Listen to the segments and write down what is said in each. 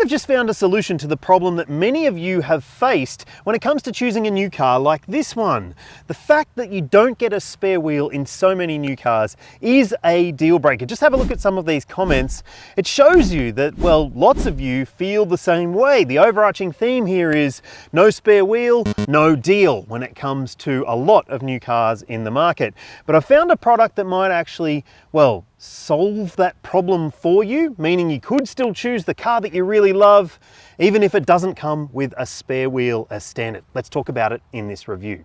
have just found a solution to the problem that many of you have faced when it comes to choosing a new car like this one. The fact that you don't get a spare wheel in so many new cars is a deal breaker. Just have a look at some of these comments. It shows you that, well, lots of you feel the same way. The overarching theme here is no spare wheel, no deal when it comes to a lot of new cars in the market. But I found a product that might actually, well, solve that problem for you, meaning you could still choose the car that you really love, even if it doesn't come with a spare wheel as standard. Let's talk about it in this review.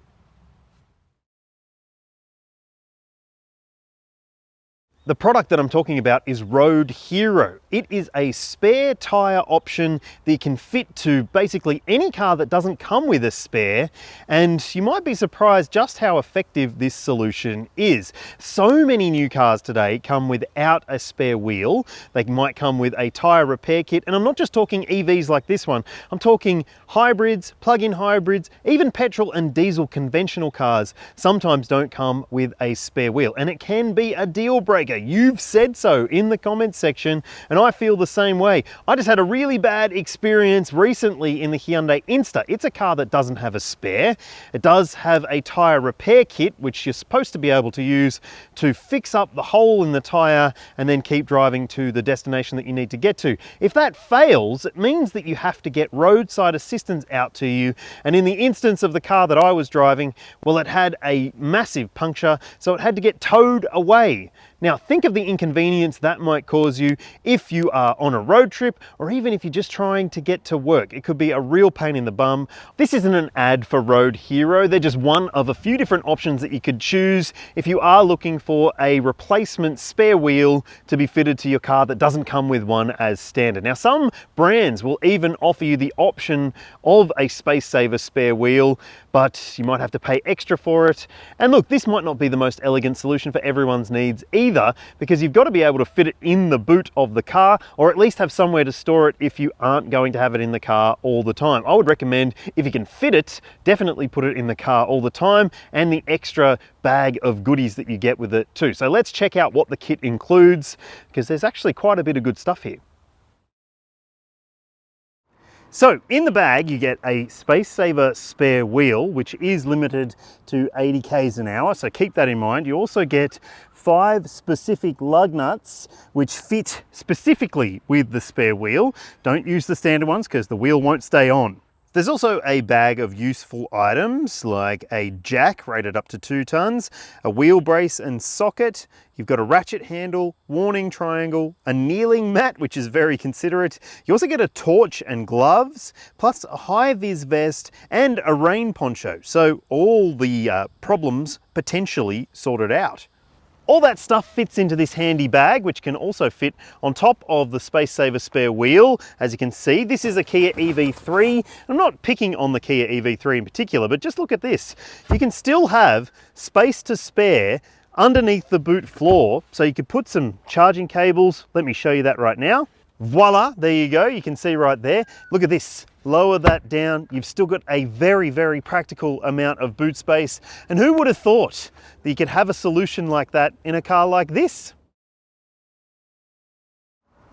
The product that I'm talking about is Road Hero. It is a spare tyre option that you can fit to basically any car that doesn't come with a spare, and you might be surprised just how effective this solution is. So many new cars today come without a spare wheel. They might come with a tyre repair kit, and I'm not just talking EVs like this one. I'm talking hybrids, plug-in hybrids, even petrol and diesel conventional cars sometimes don't come with a spare wheel, and it can be a deal breaker. You've said so in the comments section, and I feel the same way. I just had a really bad experience recently in the Hyundai Insta. It's a car that doesn't have a spare. It does have a tyre repair kit, which you're supposed to be able to use to fix up the hole in the tyre and then keep driving to the destination that you need to get to. If that fails, it means that you have to get roadside assistance out to you. And in the instance of the car that I was driving, well, it had a massive puncture, so it had to get towed away. Now, think of the inconvenience that might cause you if you are on a road trip, or even if you're just trying to get to work. It could be a real pain in the bum. This isn't an ad for Road Hero. They're just one of a few different options that you could choose if you are looking for a replacement spare wheel to be fitted to your car that doesn't come with one as standard. Now, some brands will even offer you the option of a space saver spare wheel, but you might have to pay extra for it. And look, this might not be the most elegant solution for everyone's needs either, because you've got to be able to fit it in the boot of the car, or at least have somewhere to store it if you aren't going to have it in the car all the time. I would recommend, if you can fit it, definitely put it in the car all the time, and the extra bag of goodies that you get with it too. So let's check out what the kit includes, because there's actually quite a bit of good stuff here. So in the bag, you get a space saver spare wheel, which is limited to 80 k's an hour. So keep that in mind. You also get 5 specific lug nuts, which fit specifically with the spare wheel. Don't use the standard ones because the wheel won't stay on. There's also a bag of useful items like a jack rated up to 2 tons, a wheel brace and socket. You've got a ratchet handle, warning triangle, a kneeling mat, which is very considerate. You also get a torch and gloves, plus a high-vis vest and a rain poncho. So all the problems potentially sorted out. All that stuff fits into this handy bag, which can also fit on top of the space saver spare wheel. As you can see, this is a Kia EV3. I'm not picking on the Kia EV3 in particular, but just look at this. You can still have space to spare underneath the boot floor, so you could put some charging cables. Let me show you that right now. Voila, there you go. You can see right there. Look at this. Lower that down. You've still got a very, very practical amount of boot space. And who would have thought that you could have a solution like that in a car like this?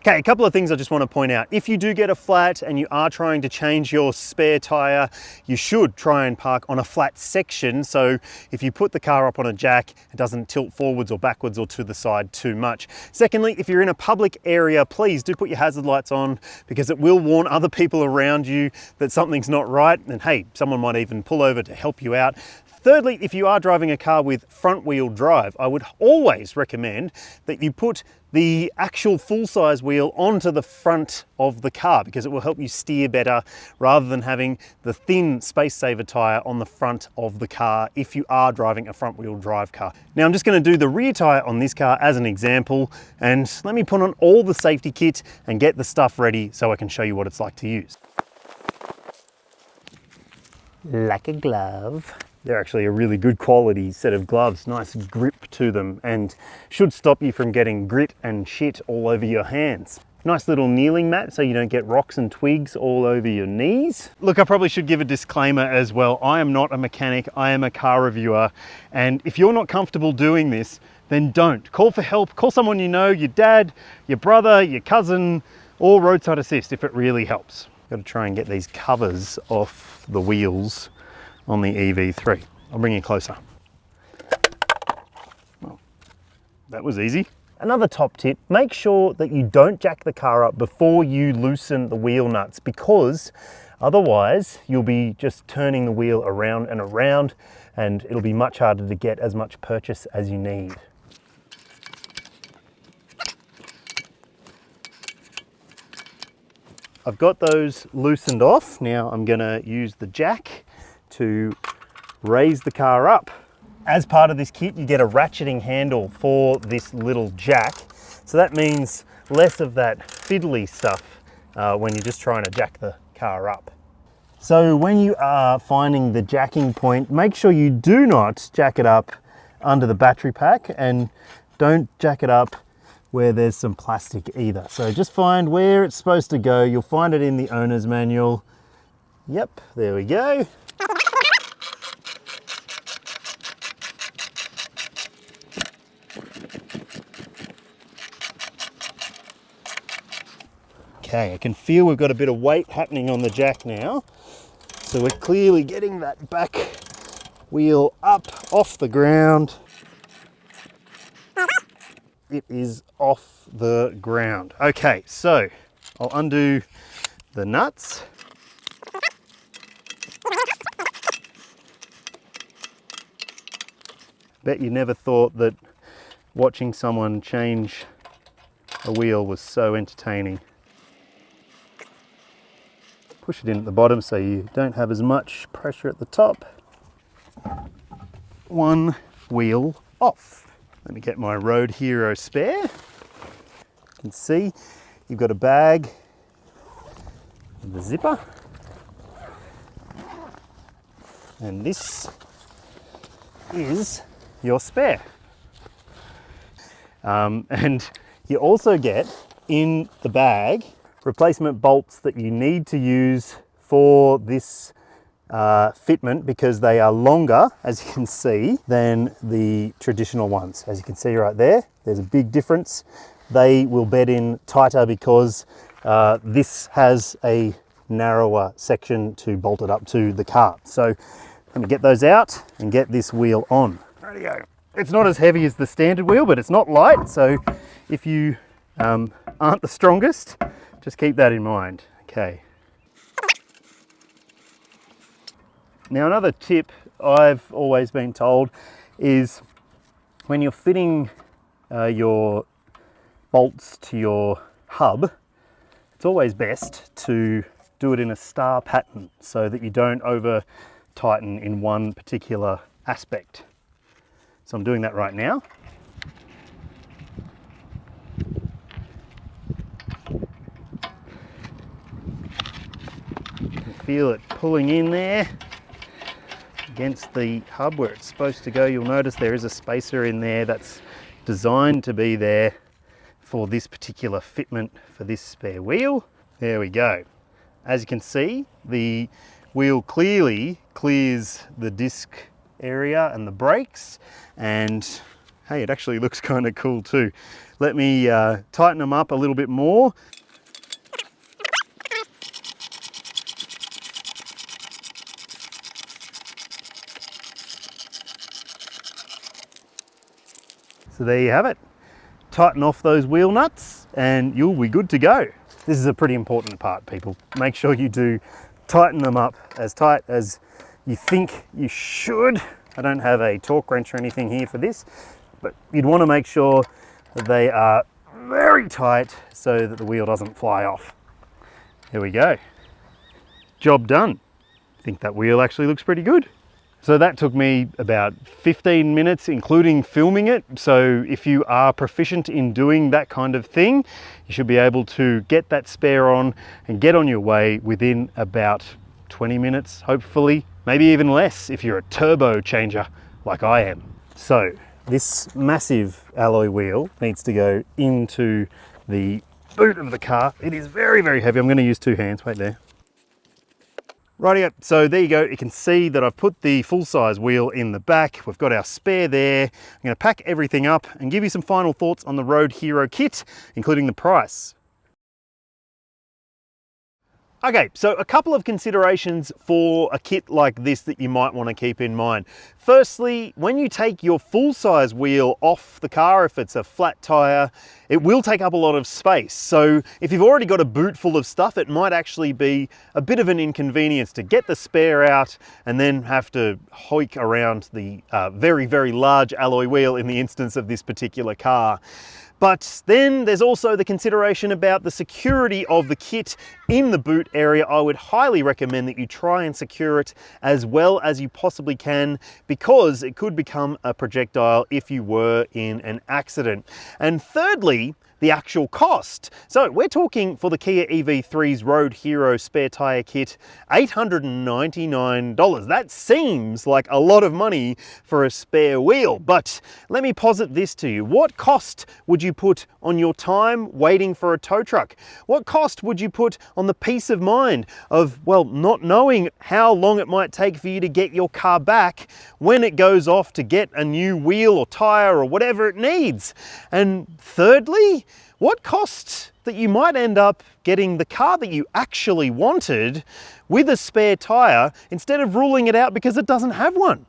Okay, a couple of things I just want to point out. If you do get a flat and you are trying to change your spare tyre, you should try and park on a flat section. So if you put the car up on a jack, it doesn't tilt forwards or backwards or to the side too much. Secondly, if you're in a public area, please do put your hazard lights on, because it will warn other people around you that something's not right. And hey, someone might even pull over to help you out. Thirdly, if you are driving a car with front wheel drive, I would always recommend that you put the actual full-size wheel onto the front of the car, because it will help you steer better rather than having the thin space saver tyre on the front of the car if you are driving a front wheel drive car. Now I'm just going to do the rear tyre on this car as an example, and let me put on all the safety kit and get the stuff ready so I can show you what it's like to use. Like a glove. They're actually a really good quality set of gloves, nice grip to them, and should stop you from getting grit and shit all over your hands. Nice little kneeling mat so you don't get rocks and twigs all over your knees. Look, I probably should give a disclaimer as well. I am not a mechanic, I am a car reviewer, and if you're not comfortable doing this, then don't. Call for help, call someone you know, your dad, your brother, your cousin, or roadside assist if it really helps. Got to try and get these covers off the wheels on the EV3. I'll bring you closer. Well, that was easy. Another top tip, make sure that you don't jack the car up before you loosen the wheel nuts, because otherwise you'll be just turning the wheel around and around and it'll be much harder to get as much purchase as you need. I've got those loosened off. Now I'm gonna use the jack to raise the car up. As part of this kit, you get a ratcheting handle for this little jack. So that means less of that fiddly stuff when you're just trying to jack the car up. So when you are finding the jacking point, make sure you do not jack it up under the battery pack, and don't jack it up where there's some plastic either. So just find where it's supposed to go. You'll find it in the owner's manual. Yep, there we go. Okay, I can feel we've got a bit of weight happening on the jack now. So we're clearly getting that back wheel up off the ground. It is off the ground. Okay, so I'll undo the nuts. Bet you never thought that watching someone change a wheel was so entertaining. Push it in at the bottom so you don't have as much pressure at the top. One wheel off. Let me get my Road Hero spare. You can see you've got a bag with the zipper. And this is your spare. And you also get in the bag replacement bolts that you need to use for this fitment, because they are longer, as you can see, than the traditional ones. As you can see right there, there's a big difference. They will bed in tighter because this has a narrower section to bolt it up to the car. So let me get those out and get this wheel on. Rightio. It's not as heavy as the standard wheel, but it's not light. So if you aren't the strongest, just keep that in mind. Okay. Now another tip I've always been told is when you're fitting your bolts to your hub, it's always best to do it in a star pattern so that you don't over tighten in one particular aspect. So I'm doing that right now. You can feel it pulling in there against the hub where it's supposed to go. You'll notice there is a spacer in there that's designed to be there for this particular fitment for this spare wheel. There we go. As you can see, the wheel clearly clears the disc area and the brakes, and hey, it actually looks kind of cool too. Let me tighten them up a little bit more. So there you have it. Tighten off those wheel nuts and you'll be good to go. This is a pretty important part, people. Make sure you do tighten them up as tight as you think you should. I don't have a torque wrench or anything here for this, but you'd want to make sure that they are very tight so that the wheel doesn't fly off. There we go. Job done. I think that wheel actually looks pretty good. So that took me about 15 minutes, including filming it. So if you are proficient in doing that kind of thing, you should be able to get that spare on and get on your way within about 20 minutes, hopefully, maybe even less if you're a turbo changer like I am. So this massive alloy wheel needs to go into the boot of the car. It is very, very heavy. I'm going to use two hands, wait there. Rightio, so there you go. You can see that I've put the full-size wheel in the back. We've got our spare there. I'm going to pack everything up and give you some final thoughts on the Road Hero kit, including the price. Okay, so a couple of considerations for a kit like this that you might want to keep in mind. Firstly, when you take your full-size wheel off the car, if it's a flat tire, it will take up a lot of space. So if you've already got a boot full of stuff, it might actually be a bit of an inconvenience to get the spare out and then have to hoik around the very, very large alloy wheel in the instance of this particular car. But then there's also the consideration about the security of the kit in the boot area. I would highly recommend that you try and secure it as well as you possibly can, because it could become a projectile if you were in an accident. And thirdly, the actual cost. So we're talking for the Kia EV3's Road Hero spare tire kit, $899. That seems like a lot of money for a spare wheel, but let me posit this to you. What cost would you put on your time waiting for a tow truck? What cost would you put on the peace of mind of, well, not knowing how long it might take for you to get your car back when it goes off to get a new wheel or tire or whatever it needs? And thirdly, what cost that you might end up getting the car that you actually wanted with a spare tire instead of ruling it out because it doesn't have one?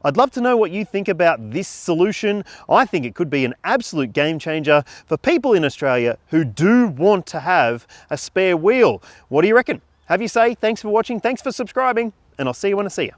I'd love to know what you think about this solution. I think it could be an absolute game changer for people in Australia who do want to have a spare wheel. What do you reckon? Have your say. Thanks for watching. Thanks for subscribing, and I'll see you when I see you.